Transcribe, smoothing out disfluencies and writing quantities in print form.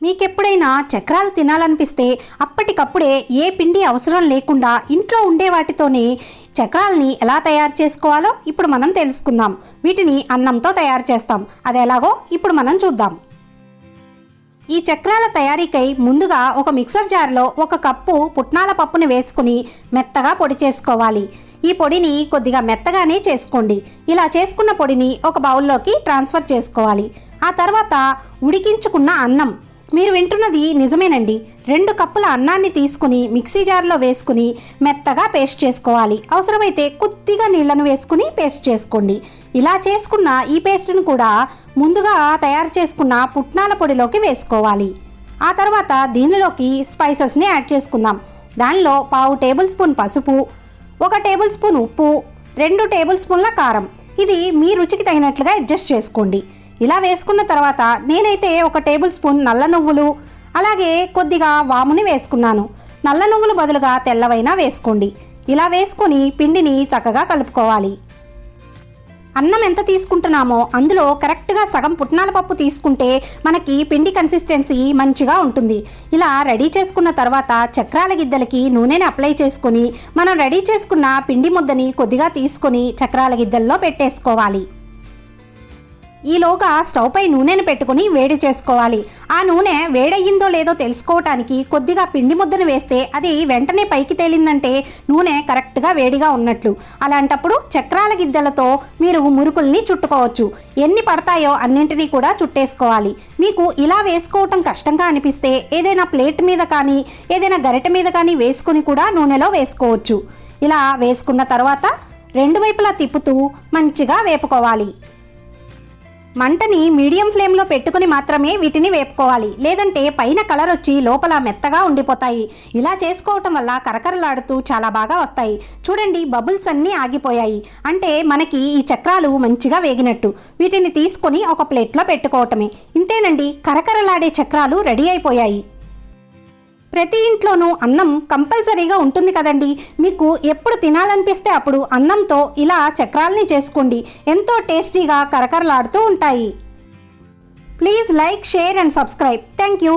మీకెప్పుడైనా చక్రాలు తినాలనిపిస్తే అప్పటికప్పుడే ఏ పిండి అవసరం లేకుండా ఇంట్లో ఉండే వాటితోనే చక్రాలని ఎలా తయారు చేసుకోవాలో ఇప్పుడు మనం తెలుసుకుందాం. వీటిని అన్నంతో తయారు చేస్తాం. అది ఎలాగో ఇప్పుడు మనం చూద్దాం. ఈ చక్రాల తయారీకై ముందుగా ఒక మిక్సర్ జార్లో 1 కప్పు పుట్నాల పప్పుని వేసుకుని మెత్తగా పొడి చేసుకోవాలి. ఈ పొడిని కొద్దిగా మెత్తగానే చేసుకోండి. ఇలా చేసుకున్న పొడిని ఒక బౌల్లోకి ట్రాన్స్ఫర్ చేసుకోవాలి. ఆ తర్వాత ఉడికించుకున్న అన్నం, మీరు వింటున్నది నిజమేనండి, 2 కప్పుల అన్నాన్ని తీసుకుని మిక్సీ జార్లో వేసుకుని మెత్తగా పేస్ట్ చేసుకోవాలి. అవసరమైతే కొద్దిగా నీళ్లను వేసుకుని పేస్ట్ చేసుకోండి. ఇలా చేసుకున్న ఈ పేస్ట్ను కూడా ముందుగా తయారు చేసుకున్న పుట్నాల పొడిలోకి వేసుకోవాలి. ఆ తర్వాత దీనిలోకి స్పైసెస్ని యాడ్ చేసుకుందాం. దానిలో 1/2 టేబుల్ స్పూన్ పసుపు, 1 టేబుల్ స్పూన్ ఉప్పు, 2 టేబుల్ స్పూన్ల కారం. ఇది మీ రుచికి తగినట్లుగా అడ్జస్ట్ చేసుకోండి. ఇలా వేసుకున్న తర్వాత నేనైతే 1 టేబుల్ స్పూన్ నల్ల నువ్వులు, అలాగే కొద్దిగా వాముని వేసుకున్నాను. నల్ల నువ్వులు బదులుగా తెల్లవైనా వేసుకోండి. ఇలా వేసుకొని పిండిని చక్కగా కలుపుకోవాలి. అన్నం ఎంత తీసుకుంటున్నామో అందులో కరెక్ట్గా సగం పుట్నాల పప్పు తీసుకుంటే మనకి పిండి కన్సిస్టెన్సీ మంచిగా ఉంటుంది. ఇలా రెడీ చేసుకున్న తర్వాత చక్రాల గిద్దలకి నూనెని అప్లై చేసుకొని మనం రెడీ చేసుకున్న పిండి ముద్దని కొద్దిగా తీసుకొని చక్రాల గిద్దల్లో పెట్టేసుకోవాలి. ఈలోగా స్టవ్ పై నూనెను పెట్టుకుని వేడి చేసుకోవాలి. ఆ నూనె వేడయ్యిందో లేదో తెలుసుకోవటానికి కొద్దిగా పిండి ముద్దను వేస్తే అది వెంటనే పైకి తేలిందంటే నూనె కరెక్ట్గా వేడిగా ఉన్నట్లు. అలాంటప్పుడు చక్రాల గిద్దలతో మీరు మురుకుల్ని చుట్టుకోవచ్చు. ఎన్ని పడతాయో అన్నింటినీ కూడా చుట్టేసుకోవాలి. మీకు ఇలా వేసుకోవటం కష్టంగా అనిపిస్తే ఏదైనా ప్లేట్ మీద కానీ ఏదైనా గరిటె మీద కానీ వేసుకుని కూడా నూనెలో వేసుకోవచ్చు. ఇలా వేసుకున్న తర్వాత 2 వైపులా తిప్పుతూ మంచిగా వేపుకోవాలి. మంటని మీడియం ఫ్లేమ్లో పెట్టుకుని మాత్రమే వీటిని వేపుకోవాలి. లేదంటే పైన కలర్ వచ్చి లోపల మెత్తగా ఉండిపోతాయి. ఇలా చేసుకోవటం వల్ల కరకరలాడుతూ చాలా బాగా వస్తాయి. చూడండి, బబుల్స్ అన్నీ ఆగిపోయాయి. అంటే మనకి ఈ చక్రాలు మంచిగా వేగినట్టు. వీటిని తీసుకొని ఒక ప్లేట్లో పెట్టుకోవటమే. ఇంతేనండి, కరకరలాడే చక్రాలు రెడీ అయిపోయాయి. ప్రతి ఇంట్లోనూ అన్నం కంపల్సరీగా ఉంటుంది కదండి. మీకు ఎప్పుడు తినాలనిపిస్తే అప్పుడు అన్నంతో ఇలా చక్రాలని చేసుకోండి. ఎంతో టేస్టీగా కరకరలాడుతూ ఉంటాయి. Please like, share and subscribe. Thank you.